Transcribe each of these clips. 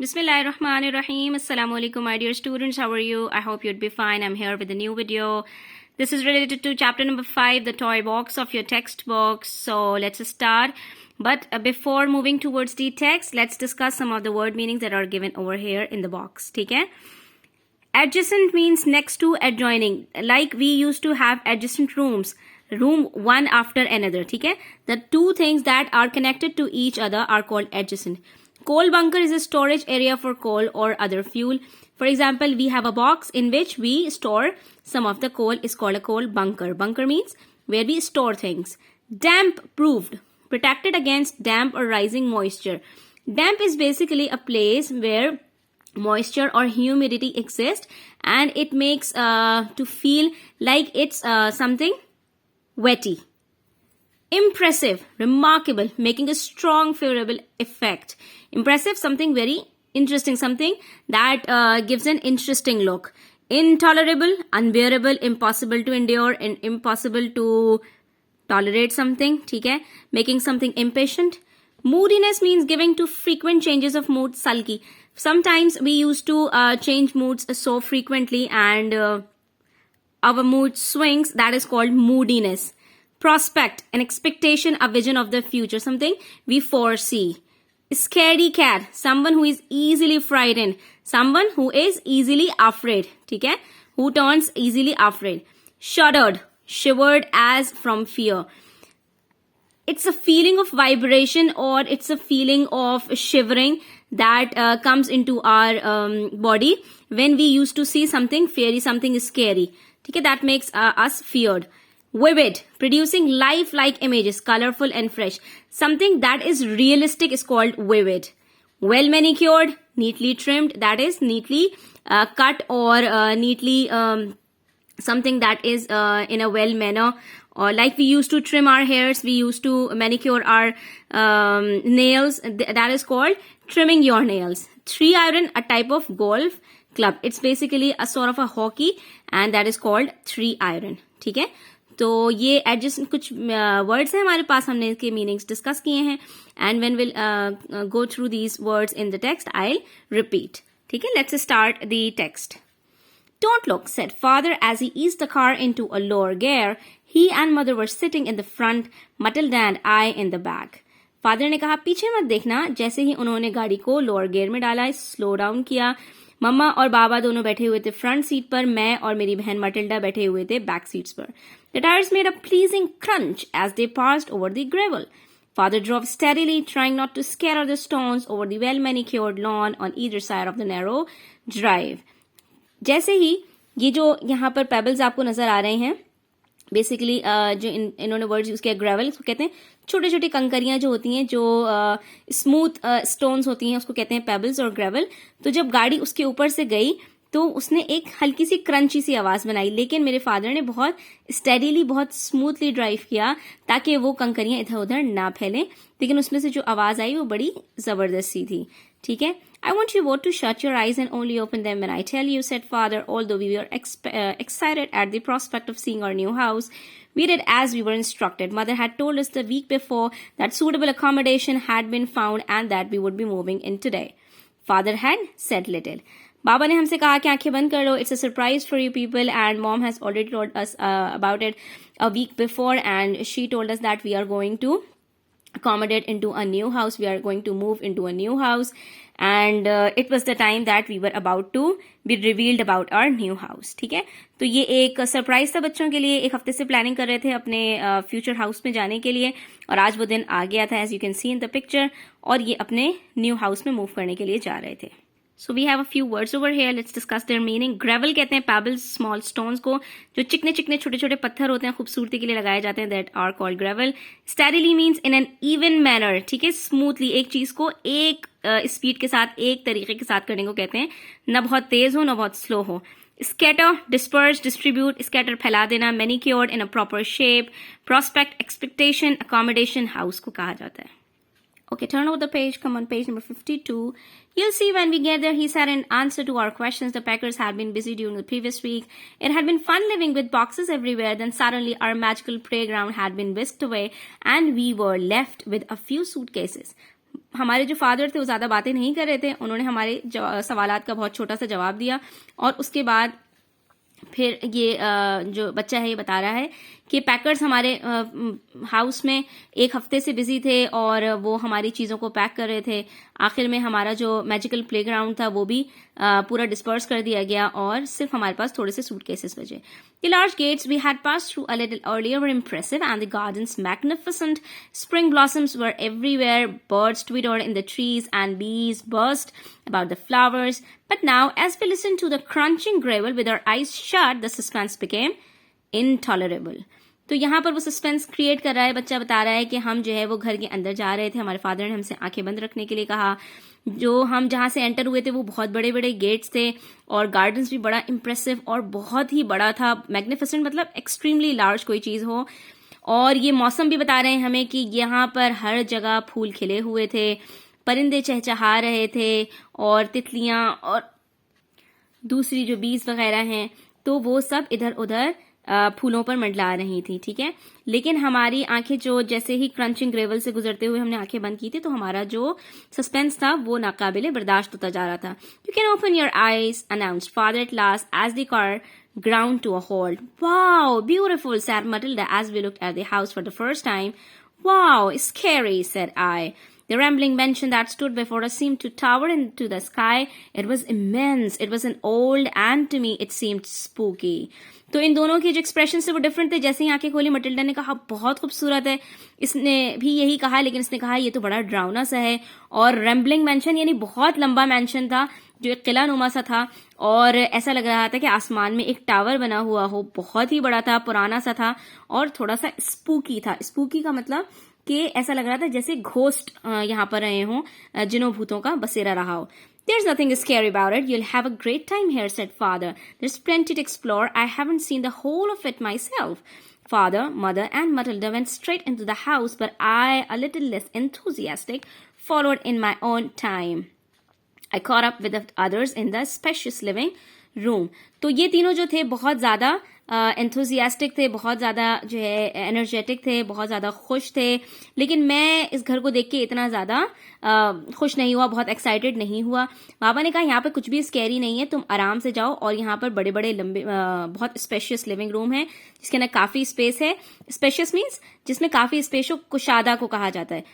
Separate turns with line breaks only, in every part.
Bismillahirrahmanirrahim. Assalamu alaikum, my dear students. How are you? I hope you'd be fine. I'm here with a new video. This is related to chapter number 5, the toy box of your textbook. So let's start. But before moving towards the text, let's discuss some of the word meanings that are given over here in the box. Okay? Adjacent means next to, adjoining. Like we used to have adjacent rooms. Room one after another. Okay? The two things that are connected to each other are called adjacent. Coal bunker is a storage area for coal or other fuel. For example, we have a box in which we store some of the coal is called a coal bunker. Bunker means where we store things. Damp proofed, protected against damp or rising moisture. Damp is basically a place where moisture or humidity exists and it makes to feel like it's something wetty. Impressive, remarkable, making a strong favorable effect. Impressive, something very interesting, something that gives an interesting look. Intolerable, unbearable, impossible to endure, and impossible to tolerate something. Okay? Making something impatient. Moodiness means giving to frequent changes of mood, sulky. Sometimes we used to change moods so frequently and our mood swings. That is called moodiness. Prospect, an expectation, a vision of the future, something we foresee. Scaredy cat, someone who is easily frightened, someone who is easily afraid, okay? Who turns easily afraid. Shuddered, shivered as from fear. It's a feeling of vibration or it's a feeling of shivering that comes into our body when we used to see something fairy, something scary. Okay? That makes us feared. Vivid, producing lifelike images, colorful and fresh. Something that is realistic is called vivid. Well manicured, neatly trimmed, that is neatly cut or neatly something that is in a well manner. Or like we used to trim our hairs, we used to manicure our nails. That is called trimming your nails. 3-iron, a type of golf club. It's basically a sort of a hockey and that is called 3-iron. ठीक है? तो ये adjust कुछ words हैं हमारे पास, हमने इसके meanings discuss किए हैं and when will go through these words in the text I repeat. ठीक है, let's start the text. Don't look, said father as he eased the car into a lower gear. He and mother were sitting in the front, Matilda and I in the back. Father ने कहा पीछे मत देखना. जैसे ही उन्होंने गाड़ी को lower gear में डाला, स्लो डाउन किया, मम्मा और बाबा दोनों बैठे हुए थे फ्रंट सीट पर, मैं और मेरी बहन मटिल्डा बैठे हुए थे बैक सीट्स पर. The tires made a pleasing crunch as they passed over the gravel. Father drove steadily, trying not to scatter the stones over the well-manicured lawn on either side of the narrow drive. जैसे ही ये जो यहाँ पर pebbles आपको नजर आ रहे हैं, basically जो इन्होंने वर्ड्स यूज किया, ग्रेवल उसको कहते हैं, छोटे छोटे कंकरियां जो होती हैं, जो स्मूथ स्टोन्स होती हैं, उसको कहते हैं पेबल्स और ग्रेवल. तो जब गाड़ी उसके ऊपर से गई तो उसने एक हल्की सी क्रंची सी आवाज बनाई, लेकिन मेरे फादर ने बहुत स्टेडीली, बहुत स्मूथली ड्राइव किया ताकि वो कंकरियां इधर उधर ना फैलें, लेकिन उसमें से जो आवाज आई वो बड़ी जबरदस्त सी थी. ठीक है. I want you both to shut your eyes and only open them when I tell you, said father. Although we were excited at the prospect of seeing our new house, we did as we were instructed. Mother had told us the week before that suitable accommodation had been found and that we would be moving in today. Father had said little. बाबा ने हमसे कहा कि आंखें बंद कर लो. It's a surprise for you people and mom has already told us about it a week before and she told us that we are going to accommodate into a new house. We are going to move into a new house and it was the time that we were about to be revealed about our new house. ठीक है. तो ये एक surprise था बच्चों के लिए. एक हफ्ते से प्लानिंग कर रहे थे अपने फ्यूचर हाउस में जाने के लिए और आज वो दिन आ गया था, as you can see in the picture, और ये अपने न्यू हाउस में मूव करने के लिए जा रहे थे. So we have a few words over here. Let's discuss their meaning. Gravel कहते हैं pebbles, small stones को, जो चिकने चिकने छोटे छोटे पत्थर होते हैं, खूबसूरती के लिए लगाए जाते हैं, that are called gravel. Steadily means in an even manner. ठीक है, smoothly, एक चीज को एक स्पीड के साथ, एक तरीके के साथ करने को कहते हैं, न बहुत तेज हो न बहुत स्लो हो. Scatter, disperse, distribute, scatter फैला देना. Manicured, in a proper shape. Prospect, expectation, accommodation, house को कहा जाता है. Okay, turn over the page. Come on, page number 52. You'll see when we get there, he said in answer to our questions, the packers had been busy during the previous week. It had been fun living with boxes everywhere. Then suddenly our magical playground had been whisked away and we were left with a few suitcases. हमारे जो father थे वो ज़्यादा बातें नहीं कर रहे थे, उन्होंने हमारे सवालात का बहुत छोटा सा जवाब दिया और उसके बाद फिर ये जो बच्चा है ये बता रहा है कि पैकर्स हमारे हाउस में एक हफ्ते से बिजी थे और वो हमारी चीज़ों को पैक कर रहे थे। आखिर में हमारा जो मैजिकल प्लेग्राउंड था वो भी पूरा डिस्पर्स कर दिया गया और सिर्फ हमारे पास थोड़े से सूटकेसेस बचे। The large gates we had passed through a little earlier were impressive and the gardens magnificent. Spring blossoms were everywhere, birds twittered in the trees and bees buzzed about the flowers. But now, as we listened to the crunching gravel with our eyes shut, the suspense became intolerable. तो यहाँ पर वो suspense create कर रहा है, बच्चा बता रहा है कि हम जो है वो घर के अंदर जा रहे थे, हमारे फादर ने हमसे आंखें बंद रखने के लिए कहा। जो हम जहाँ से एंटर हुए थे वो बहुत बड़े बड़े गेट्स थे और गार्डन्स भी बड़ा इम्प्रेसिव और बहुत ही बड़ा था, मैग्निफिसेंट मतलब एक्सट्रीमली लार्ज कोई चीज़ हो। और ये मौसम भी बता रहे हैं हमें कि यहाँ पर हर जगह फूल खिले हुए थे, परिंदे चहचहा रहे थे और तितलियाँ और दूसरी जो बीज वगैरह हैं तो वो सब इधर उधर फूलों पर मंडला रही थी, ठीक है। लेकिन हमारी आंखें जो जैसे ही क्रंचिंग ग्रेवल से गुजरते हुए हमने आंखें बंद की थी तो हमारा जो सस्पेंस था वो नाकाबिले बर्दाश्त होता जा रहा था। You can open your eyes, announced father at last as the car ground to a halt. Wow, beautiful, said Matilda as we looked at the house for the first time. Wow, scary, said I. The rambling mansion that stood before us seemed to tower into the sky. It was immense. It was an old, and to me it seemed spooky. तो इन दोनों के जो expression थे वो different थे। जैसे ही आंखें खोली मटिल्डा ने कहा बहुत खूबसूरत है, इसने भी यही कहा, लेकिन इसने कहा ये तो बड़ा डरावना सा है। और रैम्बलिंग मैंशन यानी बहुत लंबा मैंशन था जो एक किला नुमा सा था और ऐसा लग रहा था कि आसमान में एक टावर बना हुआ हो, बहुत ही बड़ा था, पुराना सा था और थोड़ा सा स्पूकी था। स्पूकी का मतलब कि ऐसा लग रहा था जैसे घोस्ट यहाँ पर रहे हों, जिनों भूतों का बसेरा रहा हो। There's nothing scary about it. You'll have a great time here, said father. There's plenty to explore. I haven't seen the whole of it myself. Father, mother, and Matilda went straight into the house, but I, a little less enthusiastic, followed in my own time. I caught up with the others in the spacious living room. तो ये तीनों जो थे बहुत ज़्यादा enthusiastic थे, बहुत ज़्यादा जो है एनर्जेटिक थे, बहुत ज़्यादा खुश थे। लेकिन मैं इस घर को देख के इतना ज़्यादा खुश नहीं हुआ, बहुत एक्साइटेड नहीं हुआ। बाबा ने कहा यहाँ पर कुछ भी स्कैरी नहीं है, तुम आराम से जाओ और यहाँ पर बड़े बड़े लंबे बहुत स्पेशियस लिविंग रूम है जिसके अंदर काफ़ी स्पेस है। स्पेशियस मीन्स जिसमें काफ़ी स्पेस हो, कुशादा को कहा जाता है।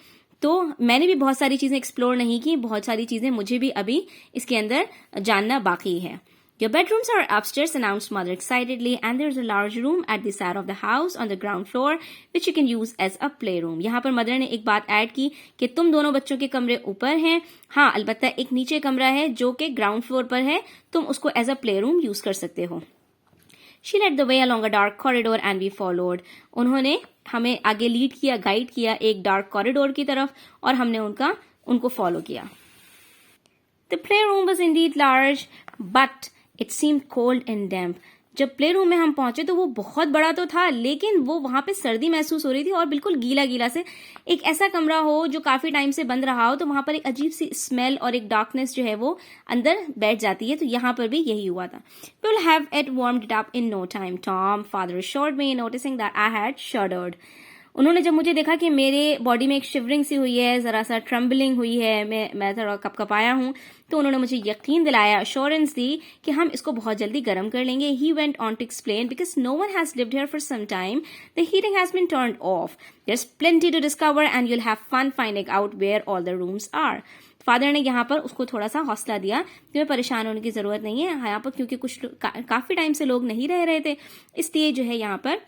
तो मैंने भी बहुत सारी चीज़ें एक्सप्लोर नहीं की, बहुत सारी चीज़ें मुझे भी अभी इसके अंदर जानना बाकी है। Your bedrooms are upstairs, announced mother excitedly, and there's a large room at the side of the house on the ground floor, which you can use as a playroom. यहाँ पर मदर ने एक बात ऐड की कि तुम दोनों बच्चों के कमरे ऊपर हैं, हाँ अलबत्ता एक नीचे कमरा है जो कि ग्राउंड फ्लोर पर है, तुम उसको as a play room use कर सकते हो। She led the way along a dark corridor and we followed. उन्होंने हमें आगे लीड किया, गाइड किया एक डार्क कॉरिडोर की तरफ और हमने उनको फॉलो किया। The playroom was indeed large, but it seemed cold and damp. जब प्ले रूम में हम पहुंचे तो वो बहुत बड़ा तो था, लेकिन वो वहां पे सर्दी महसूस हो रही थी और बिल्कुल गीला गीला से। एक ऐसा कमरा हो जो काफी टाइम से बंद रहा हो तो वहां पर एक अजीब सी स्मेल और एक डार्कनेस जो है वो अंदर बैठ जाती है। तो यहाँ पर भी यही हुआ था। We'll have it warmed it up in no time, Tom, father assured me, noticing that I had shuddered. उन्होंने जब मुझे देखा कि मेरे बॉडी में एक शिवरिंग सी हुई है, जरा सा ट्रम्बलिंग हुई है, मैं थोड़ा कपकपाया हूँ, तो उन्होंने मुझे यकीन दिलाया, अश्योरेंस दी कि हम इसको बहुत जल्दी गर्म कर लेंगे। He went on to explain, because no one has lived here for some time, the heating has been turned off. There's plenty to discover and you'll have fun finding out where all the rooms are. Father ने यहाँ पर उसको थोड़ा सा हौसला दिया कि परेशान होने की जरूरत नहीं है यहाँ पर, क्योंकि कुछ काफी टाइम से लोग नहीं रह रहे थे, इसलिए जो है यहाँ पर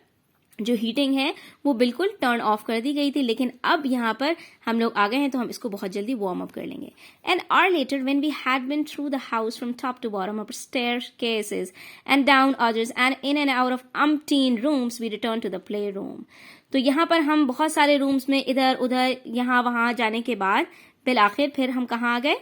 जो हीटिंग है वो बिल्कुल टर्न ऑफ कर दी गई थी। लेकिन अब यहाँ पर हम लोग आ गए हैं तो हम इसको बहुत जल्दी वार्म अप कर लेंगे। An hour later, when we had been through the house from top to bottom, up staircases and down others and in and out of umpteen rooms, we returned to the playroom. तो यहाँ पर हम बहुत सारे rooms में इधर उधर यहाँ वहां जाने के बाद बिल आखिर फिर हम कहाँ आ गए,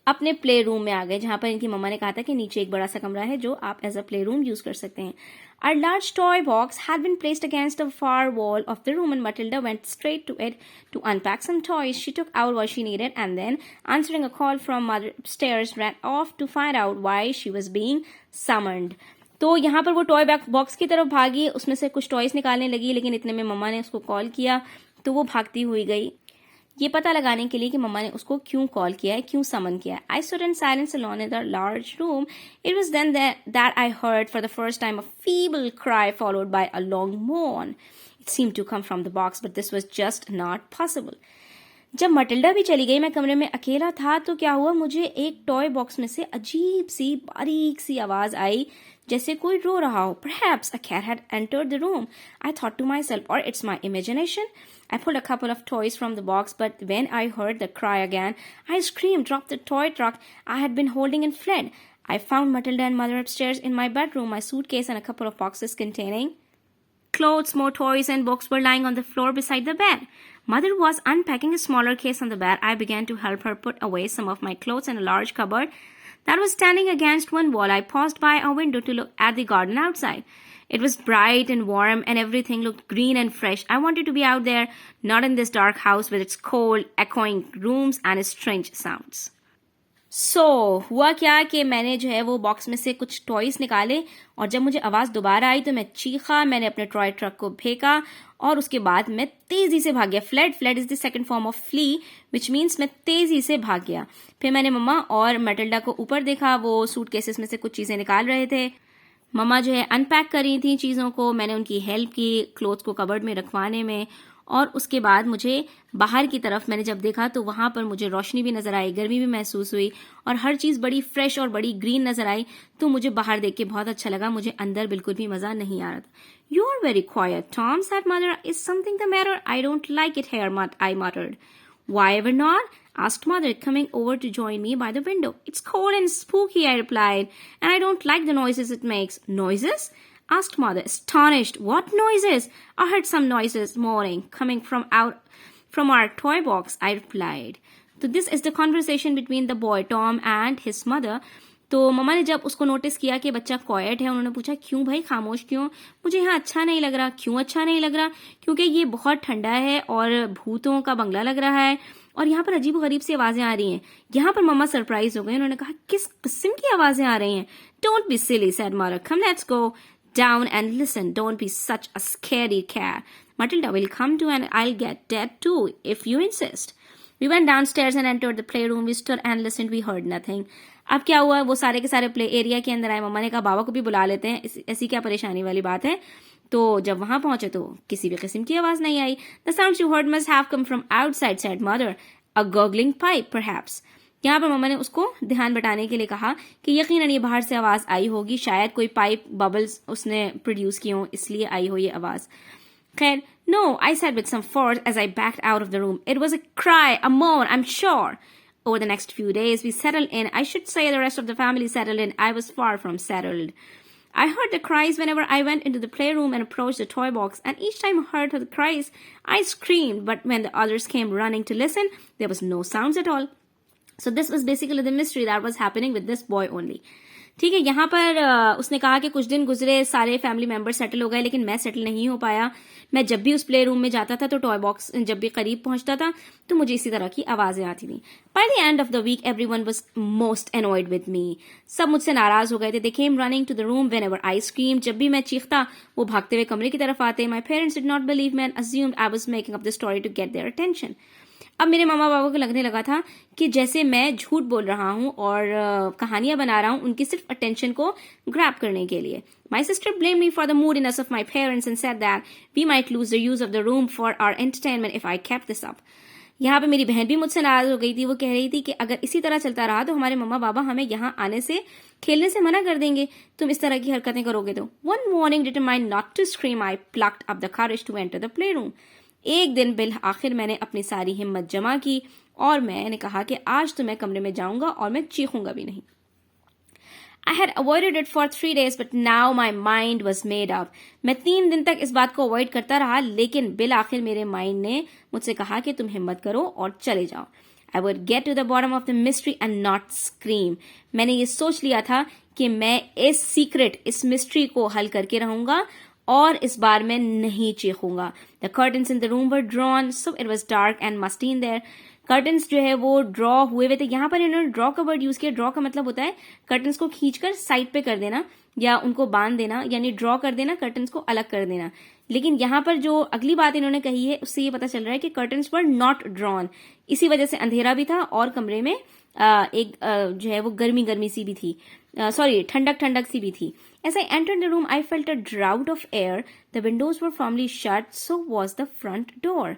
अपने प्ले रूम में आ गए, जहां पर इनकी मम्मा ने कहा था कि नीचे एक बड़ा सा कमरा है जो आप as a play room use कर सकते हैं। Our large toy box had been placed against the far wall of the room and Matilda went straight to it to unpack some toys. She took out what she needed and then, answering a call from mother upstairs, ran off to find out why she was being summoned. तो यहाँ पर वो toy box की तरफ भागी, उसमें से कुछ टॉयज निकालने लगी, लेकिन इतने में मम्मा ने उसको कॉल किया तो वो भागती हुई गई। ये पता लगाने के लिए कि मम्मा ने उसको क्यों कॉल किया है, क्यों समन किया है. I stood in silence alone in the large room. It was then that I heard for the first time a feeble cry followed by a long moan. It seemed to come from the box, but this was just not possible. जब Matilda भी चली गई, मैं कमरे में अकेला था, तो क्या हुआ, मुझे एक टॉय बॉक्स में से अजीब सी बारीक सी आवाज आई जैसे कोई रो रहा हो. Perhaps a cat had entered the room. I thought to myself, or it's my imagination. I pulled a couple of toys from the box, but when I heard the cry again, I screamed, dropped the toy truck I had been holding and fled. I found Matilda and Mother upstairs in my bedroom. My suitcase and a couple of boxes containing clothes, more toys, and books were lying on the floor beside the bed. Mother was unpacking a smaller case on the bed. I began to help her put away some of my clothes in a large cupboard that was standing against one wall. I paused by a window to look at the garden outside. It was bright and warm, and everything looked green and fresh. I wanted to be out there, not in this dark house with its cold, echoing rooms and strange sounds. हुआ क्या कि मैंने जो है वो box में से कुछ टॉयज निकाले, और जब मुझे आवाज दोबारा आई तो मैं चीखा. मैंने अपने टॉय ट्रक को फेंका और उसके बाद मैं तेजी से भाग गया. Fled is the second form of flee, which means मैं तेजी से भाग गया. फिर मैंने मम्मा और मैटिल्डा को ऊपर देखा. वो सूटकेसेस में से कुछ चीजें निकाल रहे थे. मम्मा जो है अनपैक कर रही थी चीजों को. मैंने उनकी हेल्प की क्लोथ्स को कबर्ड में रखवाने में. और उसके बाद मुझे बाहर की तरफ मैंने जब देखा तो वहां पर मुझे रोशनी भी नजर आई, गर्मी भी महसूस हुई, और हर चीज बड़ी फ्रेश और बड़ी ग्रीन नजर आई. तो मुझे बाहर देख के बहुत अच्छा लगा. मुझे अंदर बिल्कुल भी मजा नहीं आ रहा था. "You are very quiet, Tom," said Mother. "Is something the matter? I don't like it here," I muttered. "Why ever not?" asked Mother, coming over to join me by the window. "It's cold and spooky," I replied, "and I don't like the noises it makes." "Noises?" asked Mother, astonished. "What noises?" "I heard some noises moaning coming from our toy box," I replied. So this is the conversation between the boy Tom and his mother. तो मम्मा ने जब उसको notice किया कि बच्चा quite है, उन्होंने पूछा, "क्यों भाई, खामोश क्यों?" "मुझे यहाँ अच्छा नहीं लग रहा." "क्यों अच्छा नहीं लग रहा?" "क्योंकि ये बहुत ठंडा है और भूतों का बंगला लग रहा है और यहाँ पर अजीब गरीब सी आवाजें आ रही हैं." यहाँ पर मम्मा सरप्राइज हो गई. उन्होंने कहा, "किस किस्म की आवाजें आ रही हैं?" "Don't be silly," said Mother. "Come, let's go down and listen. Don't be such a scaredy cat. Matilda will come too, and I'll get dead too if you insist." We went downstairs and entered the playroom. We stood and listened. We heard nothing. अब क्या हुआ, वो सारे के सारे play area के अंदर आए. मम्मा ने कहा, "बाबा को भी बुला लेते हैं, ऐसी क्या परेशानी वाली बात है." तो जब वहां पहुंचे तो किसी भी किस्म की आवाज नहीं आई. "The sounds you heard must have come from outside," said Mother. "A gurgling pipe, perhaps." यहाँ पर मम्मा ने उसको ध्यान बटाने के लिए कहा कि यकीनन ये बाहर से आवाज आई होगी, शायद कोई पाइप बबल्स उसने प्रोड्यूस किए हो, इसलिए आई हो ये आवाज. खैर, "No," I said with some force as I backed out of the room. "It was a cry, a moan, I'm sure." Over the next few days, we settled in. I should say the rest of the family settled in. I was far from settled. I heard the cries whenever I went into the playroom and approached the toy box, and each time I heard the cries, I screamed. But when the others came running to listen, there was no sounds at all. So this was basically the mystery that was happening with this boy only. ठीक है, यहाँ पर उसने कहा कि कुछ दिन गुजरे, सारे फैमिली मेंबर सेटल हो गए, लेकिन मैं सेटल नहीं हो पाया. मैं जब भी उस प्ले रूम में जाता था तो टॉय बॉक्स जब भी करीब पहुंचता था तो मुझे इसी तरह की आवाजें आती थी. By the end of the week everyone was most annoyed with me. सब मुझसे नाराज हो गए थे. They came running to the room whenever I scream. जब भी मैं चीखता वो भागते हुए कमरे की तरफ आते. My parents did not believe me and assumed I was making up the story to get their attention. अब मेरे मामा बाबा को लगने लगा था कि जैसे मैं झूठ बोल रहा हूं और कहानियां बना रहा हूं उनकी सिर्फ अटेंशन को ग्रैब करने के लिए. My sister blame me for the moodiness of my parents and said that we might lose the use of the room for our entertainment if I kept this up. यहाँ पे मेरी बहन भी मुझसे नाराज हो गई थी. वो कह रही थी कि अगर इसी तरह चलता रहा तो हमारे मम्मा बाबा हमें यहाँ आने से, खेलने से मना कर देंगे. तुम इस तरह की हरकतें करोगे तो. One morning determined not to scream, I plucked up the courage to enter the play room. एक दिन बिल आखिर मैंने अपनी सारी हिम्मत जमा की और मैंने कहा कि आज तो मैं कमरे में जाऊंगा और मैं चीखूंगा भी नहीं. I had avoided it for 3 days, but now my mind was made up. मैं 3 दिन तक इस बात को अवॉइड करता रहा, लेकिन बिल आखिर मेरे माइंड ने मुझसे कहा कि तुम हिम्मत करो और चले जाओ. I would get to the bottom of the mystery and not scream. मैंने ये सोच लिया था कि मैं इस मिस्ट्री को हल करके रहूंगा और इस बार मैं नहीं चीखूंगा. The curtains in the room were drawn, so it was dark and musty in there. Curtains जो है वो ड्रॉ हुए हुए थे। यहाँ पर इन्होंने ड्रॉ का वर्ड यूज किया। ड्रॉ का मतलब होता है कर्टन्स को खींचकर साइड पे कर देना या उनको बांध देना, यानी ड्रॉ कर देना, कर्टन्स को अलग कर देना। लेकिन यहाँ पर जो अगली बात इन्होंने कही है उससे ये पता चल रहा है कि कर्टन्स वर नॉट ड्रॉन, इसी वजह से अंधेरा भी था और कमरे में एक जो है वो गर्मी गर्मी सी भी थी, सॉरी ठंडक ठंडक सी भी थी। As I entered the room, I felt a draught of air. The windows were firmly shut, so was the front door.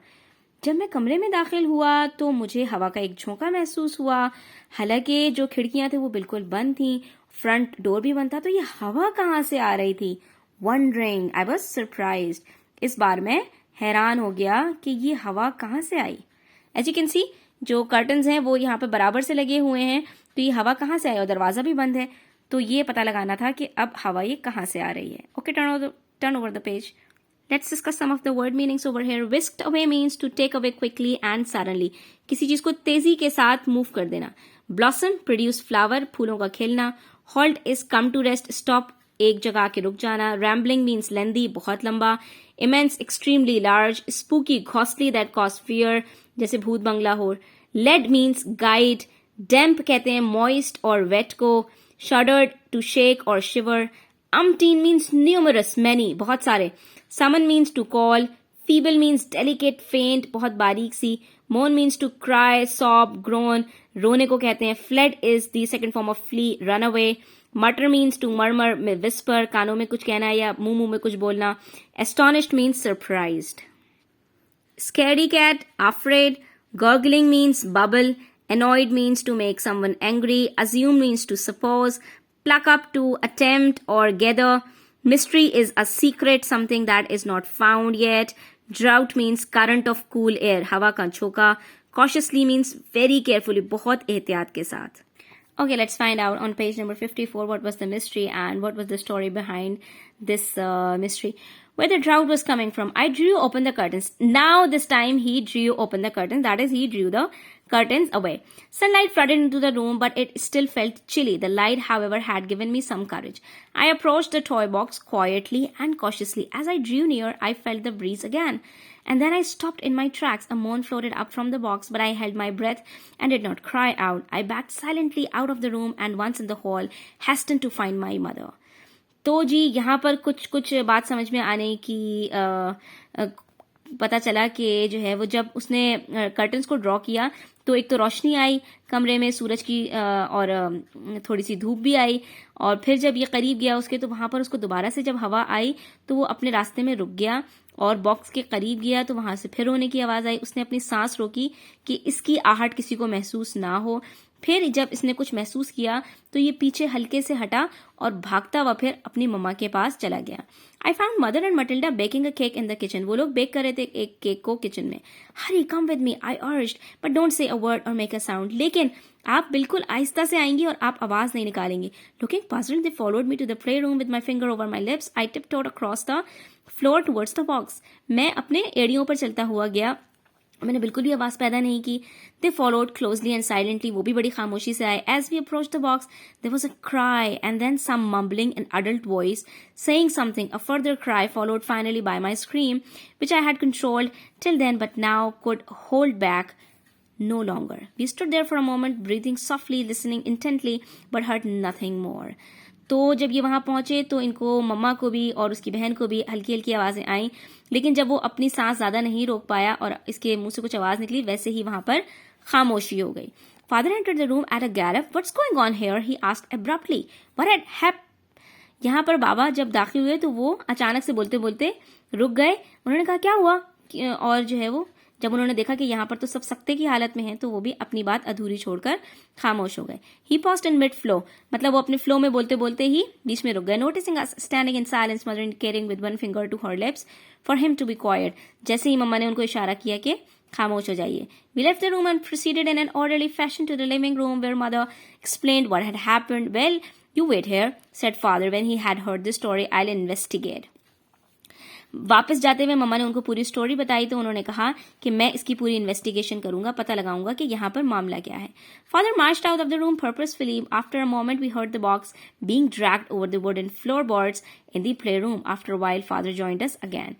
जब मैं कमरे में दाखिल हुआ तो मुझे हवा का एक झोंका महसूस हुआ। हालांकि जो खिड़कियां थी वो बिल्कुल बंद थी, फ्रंट डोर भी बंद था, तो ये हवा कहाँ से आ रही थी? Wondering, I was surprised. इस बार मैं हैरान हो गया कि ये हवा कहाँ से आई। As you can see, जो कर्टन्स हैं वो यहाँ पे बराबर से लगे हुए हैं, तो ये हवा कहाँ से आई? और दरवाजा भी बंद है, तो ये पता लगाना था कि अब हवा ये कहाँ से आ रही है। Okay, turn over the page. Let's discuss some of the word meanings over here. Whisked away means to take away quickly and suddenly. किसी चीज को तेजी के साथ मूव कर देना। Blossom, produce flower, फूलों का खिलना। Halt is come to rest, stop, एक जगह आके रुक जाना। Rambling means lengthy, बहुत लंबा। Immense, extremely large। Spooky, ghostly, that cause fear, जैसे भूत बंगला हो। Lead means guide। Damp कहते हैं moist और wet को। Shuddered, to shake or shiver. Umpteen means numerous, many, बहुत सारे. Summon means to call. Feeble means delicate, faint, बहुत बारीक सी. Moan means to cry, sob, groan. रोने को कहते हैं. Fled is the second form of flee, run away. Mutter means to murmur, whisper, कानों में कुछ कहना या मुंह में कुछ बोलना. Astonished means surprised. Scaredy cat, afraid. Gurgling means bubble. Annoyed means to make someone angry. Assume means to suppose. Pluck up, to attempt or gather. Mystery is a secret, something that is not found yet. Drought means current of cool air, हवा का झोंका. Cautiously means very carefully, बहुत एहतियात के साथ. Okay, let's find out on page number 54 what was the mystery and what was the story behind this mystery. Where the drought was coming from. I drew open the curtains. Now this time he drew open the curtains. That is, he drew the curtains away. Sunlight flooded into the room, but it still felt chilly. The light, however, had given me some courage. I approached the toy box quietly and cautiously. As I drew near, I felt the breeze again. And then I stopped in my tracks. A moan floated up from the box, but I held my breath and did not cry out. I backed silently out of the room and once in the hall, hastened to find my mother. तो जी यहाँ पर कुछ कुछ बात समझ में आने की पता चला कि जो है वो जब उसने कर्टन्स को ड्रॉ किया तो एक तो रोशनी आई कमरे में सूरज की और थोड़ी सी धूप भी आई, और फिर जब ये करीब गया उसके तो वहां पर उसको दोबारा से जब हवा आई तो वो अपने रास्ते में रुक गया और बॉक्स के करीब गया तो वहां से फिर रोने की आवाज आई. उसने अपनी सांस रोकी कि इसकी आहट किसी को महसूस ना हो. फिर जब इसने कुछ महसूस किया तो ये पीछे हल्के से हटा और भागता हुआ फिर अपनी मम्मा के पास चला गया. I found mother and Matilda baking a cake in the kitchen. वो लोग बेक कर रहे थे एक केक को किचन में. Hurry come with me I urged but don't say a word or make a sound. लेकिन आप बिल्कुल आहिस्ता से आएंगी और आप आवाज नहीं निकालेंगे. Looking puzzled they followed me to the play room with my finger over my lips. I tiptoed across the floor towards the box. मैं अपने एड़ियों पर चलता हुआ गया, मैंने बिल्कुल भी आवाज पैदा नहीं की. They followed closely and silently. वो भी बड़ी खामोशी से आए. As we approach the box there was a cry and then some mumbling in adult voice saying something. A further cry followed finally by my scream, which I had controlled till then but now could hold back no longer. We stood there for a moment, breathing softly, listening intently, but heard nothing more. तो जब ये वहां पहुंचे तो इनको मम्मा को भी और उसकी बहन को भी हल्की हल्की आवाजें आई, लेकिन जब वो अपनी सांस ज्यादा नहीं रोक पाया और इसके मुंह से कुछ आवाज निकली वैसे ही वहां पर खामोशी हो गई. Father entered the room at a gallop. What's going on here? He asked abruptly. What had happened? यहाँ पर बाबा जब दाखिल हुए तो वो अचानक से बोलते बोलते रुक गए. उन्होंने कहा क्या हुआ, और जो है वो जब उन्होंने देखा कि यहाँ पर तो सब सख्ते की हालत में हैं तो वो भी अपनी बात अधूरी छोड़कर खामोश हो गए. ही पॉज्ड इन मिड फ्लो, मतलब वो अपने फ्लो में बोलते बोलते ही बीच में रुक गए. Noticing us standing in silence, mother indicating with one finger to her lips for him to be quiet. जैसे ही मम्मा ने उनको इशारा किया कि खामोश हो जाइए. We left the room and proceeded in an orderly fashion to the living room where mother explained what had happened. Well you wait here said father when he had heard the story. I will investigate. वापस जाते हुए मम्मा ने उनको पूरी story बताई तो उन्होंने कहा कि मैं इसकी पूरी इन्वेस्टिगेशन करूंगा, पता लगाऊंगा कि यहाँ पर मामला क्या है. Father marched out of the room purposefully. After a moment we heard the box being dragged over the wooden floorboards in the play room. After a while father joined us again.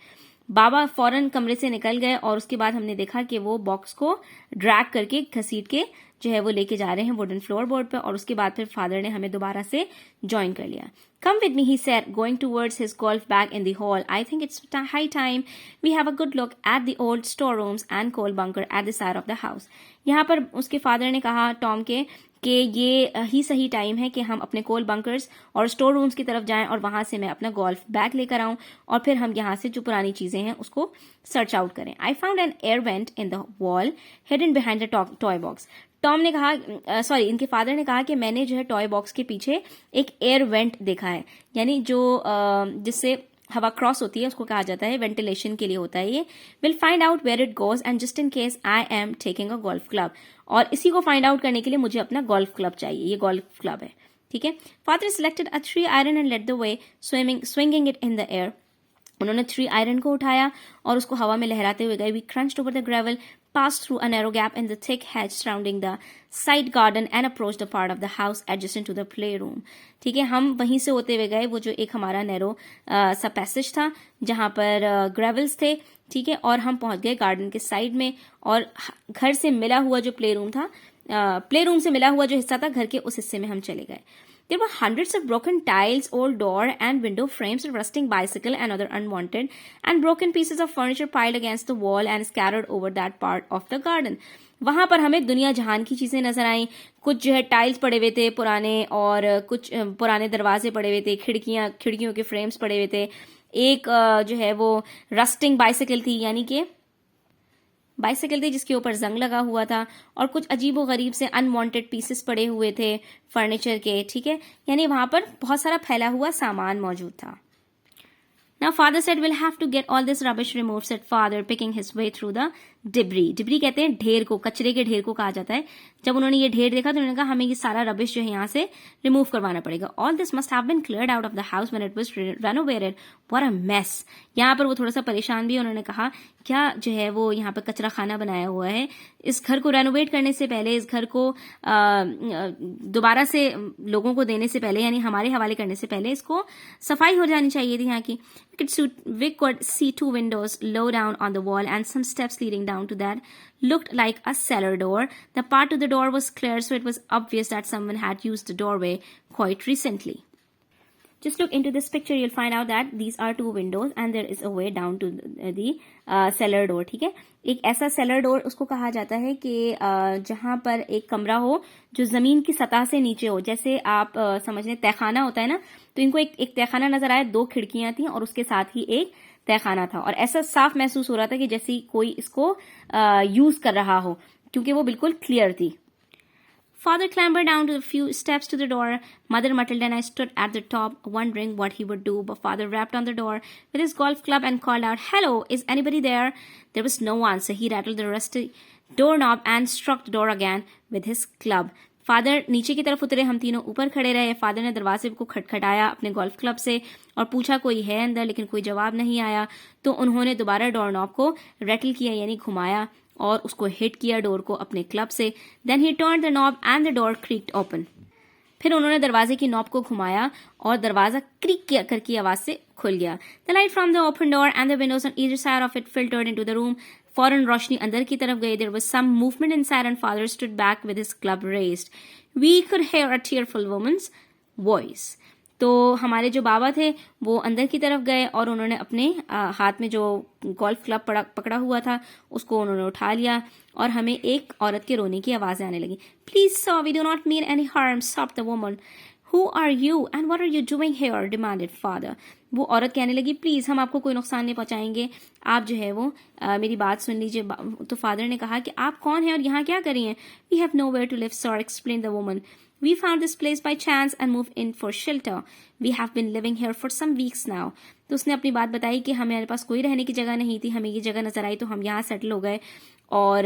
बाबा फौरन कमरे से निकल गए और उसके बाद हमने देखा कि वो बॉक्स को ड्रैग करके घसीट के जो है वो लेके जा रहे हैं वुडन फ्लोर बोर्ड पे, और उसके बाद फिर फादर ने हमें दोबारा से ज्वाइन कर लिया. Come with me, he said, going towards his golf bag in the hall. I think it's high time we have a good look at the old storerooms and coal bunker at the side of the house. यहाँ पर उसके father ने कहा Tom के कि ये ही सही time है कि हम अपने कोल बंकर्स और स्टोर रूम्स की तरफ जाएं और वहां से मैं अपना गोल्फ बैग लेकर आऊं और फिर हम यहाँ से जो पुरानी चीजें हैं उसको सर्च आउट करें. I found an air went in the wall hidden behind the toy box. Tom ने कहा इनके फादर ने कहा कि मैंने जो है टॉय बॉक्स के पीछे एक एयर वेंट देखा है, यानी जो जिससे हवा क्रॉस होती है उसको कहा जाता है, वेंटिलेशन के लिए होता है ये. Will find out where it goes and just in case I am taking a golf club. और इसी को फाइंड आउट करने के लिए मुझे अपना गोल्फ क्लब चाहिए. ये गोल्फ क्लब है, ठीक है. Father selected a 3 iron and let the way swinging it in the air. उन्होंने 3 आयरन को उठाया और उसको हवा में लहराते हुए गए. We crunched over the gravel, passed through a narrow gap in the thick hedge surrounding the side garden and approached the part of the house adjacent to the playroom. ठीक है, हम वहीं से होते हुए गए वो जो एक हमारा नैरो सा पैसेज था जहां पर ग्रेवल्स थे, ठीक है, और हम पहुंच गए गार्डन के साइड में. और घर से मिला हुआ जो प्ले रूम से मिला हुआ जो हिस्सा था घर के, उस हिस्से में हम चले गए. There were hundreds of broken tiles, old door and window frames, a rusting bicycle and other unwanted and broken pieces of furniture piled against the wall and scattered over that part of the garden. वहां पर हमें दुनिया जहान की चीजें नजर आई. कुछ जो है टाइल्स पड़े हुए थे पुराने, और कुछ पुराने दरवाजे पड़े हुए थे, खिड़कियों के फ्रेम्स पड़े हुए थे. एक जो है वो रस्टिंग बाइसिकल थी, यानी कि बाइसिकल थी जिसके ऊपर जंग लगा हुआ था, और कुछ अजीबो गरीब से अनवांटेड पीसेस पड़े हुए थे फर्नीचर के, ठीक है, यानी वहां पर बहुत सारा फैला हुआ सामान मौजूद था. Now father said we'll have to get all this rubbish removed, said father, picking his way through the debris. Debris कहते हैं ढेर को, कचरे के ढेर को कहा जाता है. जब उन्होंने ये ढेर देखा तो उन्होंने कहा हमें ये सारा रबिश जो है यहाँ से रिमूव करवाना पड़ेगा. All this must have been cleared out of the house when it was renovated. What a mess. यहाँ पर वो थोड़ा सा परेशान भी. उन्होंने कहा क्या जो है वो यहाँ पर कचरा खाना बनाया हुआ है. इस घर को रेनोवेट करने से पहले, इस घर को दोबारा से लोगों को देने से पहले, यानी हमारे हवाले करने से पहले इसको सफाई हो जानी चाहिए थी यहाँ की. We could see 2 windows low down on the wall and some steps leading down to that looked like a cellar door. The part to the door was clear, so it was obvious that someone had used the doorway quite recently. Just look into this picture, you'll find out that these are 2 windows and there is a way down to the cellar door. ठीक है, एक ऐसा cellar door उसको कहा जाता है कि जहां पर एक कमरा हो जो जमीन की सतह से नीचे हो. जैसे आप समझ लें तहखाना होता है ना, तो इनको एक तहखाना नजर आया, 2 खिड़कियां थी और उसके साथ ही एक तहखाना था, और ऐसा साफ महसूस हो रहा था कि जैसे कोई इसको यूज कर रहा हो, क्योंकि वो बिल्कुल क्लियर थी. Father clambered down to a few steps to the door. Mother Matilda and I stood at the top, wondering what he would do. But father rapped on the door with his golf club and called out, "Hello, is anybody there?" There was no answer. He rattled the rusty doorknob and struck the door again with his club. Father नीचे की तरफ उतरे, हम तीनों ऊपर खड़े रहे. Father ने दरवाजे को खटखटाया अपने गोल्फ क्लब से और पूछा कोई है अंदर, लेकिन कोई जवाब नहीं आया. तो उन्होंने दोबारा डोर नॉब को रेटल किया, यानी घुमाया, और उसको हिट किया डोर को अपने क्लब से. Then he turned the knob and the door creaked open. फिर उन्होंने दरवाजे की नॉब को घुमाया और दरवाजा क्रीक करके आवाज से खुल गया. The light from the open door and the windows on either side of it filtered into the room. फौरन रोशनी अंदर की तरफ गई. There was some movement inside and father stood back with his club raised. We could hear a tearful woman's voice. तो हमारे जो बाबा थे वो अंदर की तरफ गए और उन्होंने अपने हाथ में जो गोल्फ क्लब पकड़ा हुआ था उसको उन्होंने उठा लिया, और हमें एक औरत के रोने की आवाजें आने लगी. Please sir, we do not mean any harm, sobbed the woman. Who are you and what are you doing here? demanded father. वो औरत कहने लगी प्लीज हम आपको कोई नुकसान नहीं पहुंचाएंगे, आप जो है वो मेरी बात सुन लीजिए. तो फादर ने कहा कि आप कौन हैं और यहाँ क्या कर रही हैं. We have nowhere to live, sir, explained the woman. We found this place by chance and moved in for shelter. We have been living here for some weeks now. तो उसने अपनी बात बताई कि हमारे पास कोई रहने की जगह नहीं थी, हमें ये जगह नजर आई तो हम यहाँ सेटल हो गए और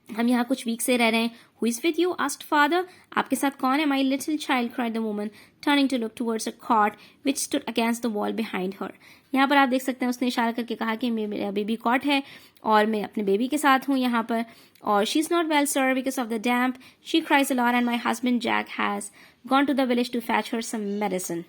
हम यहाँ कुछ वीक से रह रहे हैं. Who is with you? asked father. आपके साथ कौन है? My little child, cried the woman, turning to look towards a cot which stood against the wall behind her. यहाँ पर आप देख सकते हैं उसने इशारा करके कहा कि मेरा बेबी कॉट है और मैं अपने बेबी के साथ हूँ यहाँ पर. और she is not well, sir, because of the damp. She cries a lot and my husband Jack has gone to the village to fetch her some medicine.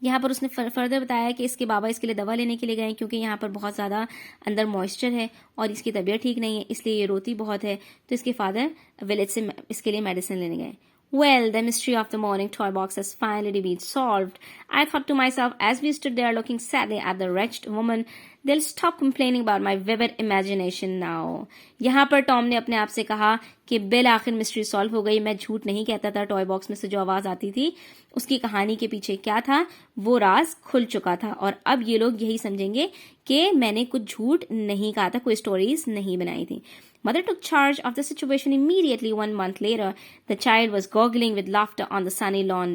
यहाँ पर उसने फर्दर बताया कि इसके बाबा इसके लिए दवा लेने के लिए गए क्योंकि यहाँ पर बहुत ज़्यादा अंदर मॉइस्चर है और इसकी तबीयत ठीक नहीं है, इसलिए ये रोती बहुत है। तो इसके फादर विलेज से इसके लिए मेडिसिन लेने गए। Well, the mystery of the morning toy box has finally been solved. I thought to myself as we stood there looking sadly at the wretched woman, they'll stop complaining about my vivid imagination now. यहाँ पर Tom ने अपने आप से कहा कि bill आखिर mystery solve हो गई। मैं झूठ नहीं कहता था, टॉय बॉक्स में से जो आवाज आती थी उसकी कहानी के पीछे क्या था वो राज खुल चुका था और अब ये लोग यही समझेंगे कि मैंने कुछ झूठ नहीं कहा था, कोई स्टोरीज नहीं बनाई थी। Mother took charge of the situation immediately. 1 month later, the child was gurgling with laughter on the sunny lawn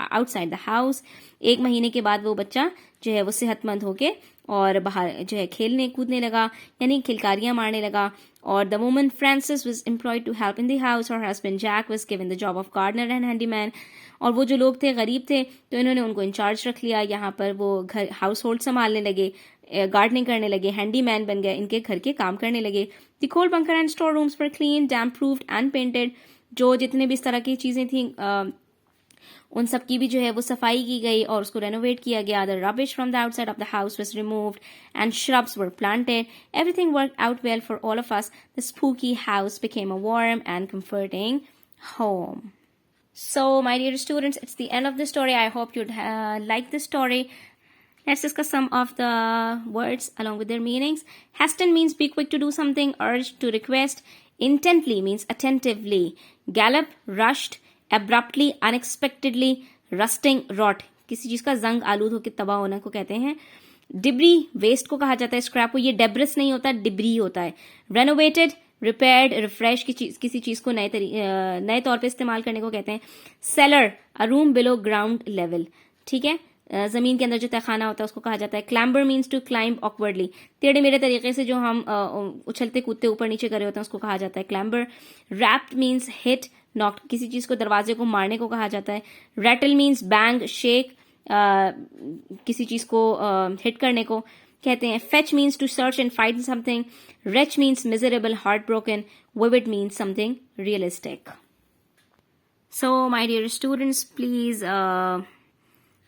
outside the house. 1 महीने के बाद वो बच्चा जो है वो सेहतमंद होके और बाहर जो है खेलने कूदने लगा, यानी खिलकारियां मारने लगा। और the woman Frances was employed to help in the house. Her husband Jack was given the job of gardener and handyman. और वो जो लोग थे गरीब थे तो इन्होंने उनको इंचार्ज रख लिया। यहाँ पर वो घर हाउस होल्ड संभालने लगे, गार्डनिंग करने लगे, हैंडीमैन बन गए, इनके घर के काम करने लगे। The coal bunker and store rooms were clean, damp proofed and painted. जो जितने भी इस तरह की चीजें थी उन सब की भी जो है वो सफाई की गई और उसको रेनोवेट किया गया। The rubbish from the outside of the house was removed and shrubs were planted. Everything worked out well for all of us. The spooky house became a warm and comforting home. So, my dear students, it's the end of the story. I hope you'd like this story. Let's discuss some of the words along with their meanings. Hasten means be quick to do something, urge to request. Intently means attentively. Gallop, rushed. Abruptly, unexpectedly. Rusting, rot. किसी चीज का जंग आलूद होकर तबाह होना को कहते हैं। डिब्री, वेस्ट को कहा जाता है, स्क्रैप को। ये डेब्रिस नहीं होता, डिब्री होता है। रेनोवेटेड, रिपेयर्ड, रिफ्रेश, किसी चीज को नए तौर पे इस्तेमाल करने को कहते हैं। सेलर, अ रूम बिलो ग्राउंड लेवल, ठीक है, जमीन के अंदर जो तहखाना होता है उसको कहा जाता है। क्लैम्बर मीन्स टू क्लाइंब ऑकवर्डली, टेढ़े मेढ़े तरीके से जो हम उछलते कूदते ऊपर नीचे कर रहे होते हैं उसको कहा जाता है क्लैम्बर। रैप्ड मीन्स हिट, नॉक, किसी चीज को दरवाजे को मारने को कहा जाता है। रैटल मीन्स बैंग, शेक, किसी चीज को हिट करने को कहते हैं। Fetch means to search and find something. Wretch means miserable, heart broken. Vivid means something realistic. So, my dear students, please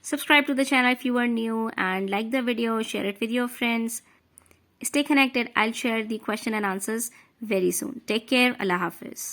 subscribe to the channel if you are new and like the video, share it with your friends. Stay connected. I'll share the question and answers very soon. Take care. Allah Hafiz.